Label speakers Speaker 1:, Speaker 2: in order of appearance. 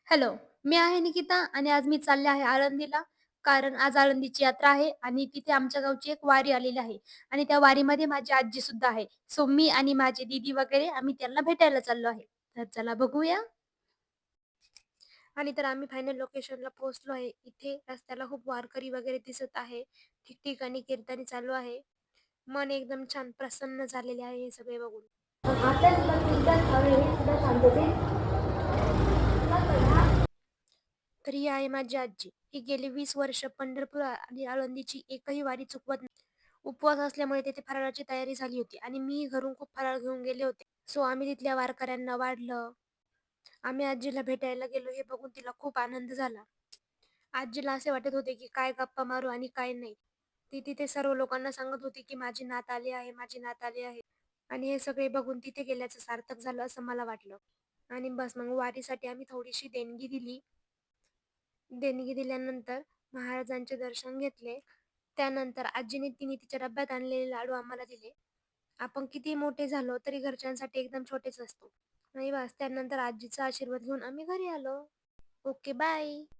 Speaker 1: Hello, मी आहे निकिता आणि आज मी चालले आहे आळंदीला. कारण आज आळंदीची यात्रा आहे आणि तिथे आमच्या गावची एक वारी आलेली आहे आणि त्या वारीमध्ये माझी आजी सुद्धा आहे. सो मी आणि माझी दीदी वगैरे आम्ही त्यांना भेटायला चाललो आहे. तर चला बघूया. आणि तर आम्ही फायनल लोकेशनला पोहोचलो आहे. इथे रस्त्याला खूप वारकरी वगैरे दिसत आहे. ठिकठिकाणी कीर्तने चालू आहे. मन एकदम छान प्रसन्न झालेले आहे हे सगळे बघून. तर ही आहे माझी आजी. ही गेली 20 वर्ष पंढरपूर आणि आळंदीची एकही वारी चुकवत नाही. उपवास असल्यामुळे तिथे फराळाची तयारी झाली होती आणि मी घरून खूप फराळ घेऊन गेले होते. सो आम्ही तिथल्या वारकऱ्यांना वाढलं. आम्ही आजीला भेटायला गेलो हे बघून तिला खूप आनंद झाला. आजीला असे वाटत होते की काय गप्पा मारू आणि काय नाही. ती तिथे सर्व लोकांना सांगत होती की माझी नात आली आहे, माझी नात आली आहे. आणि हे सगळे बघून तिथे गेल्याचं सार्थक झालं असं मला वाटलं. आणि बस मग वारीसाठी आम्ही थोडीशी देणगी दिली. देणगी दिल्यानंतर महाराजांचे दर्शन घेतले. त्यानंतर आजीने तिच्या डब्यात आणलेले लाडू आम्हाला दिले. आपण किती मोठे झालो तरी घरच्यांसाठी एकदम छोटेच असतो. आणि बस त्यानंतर आजीचा आशीर्वाद घेऊन आम्ही घरी आलो. Okay bye.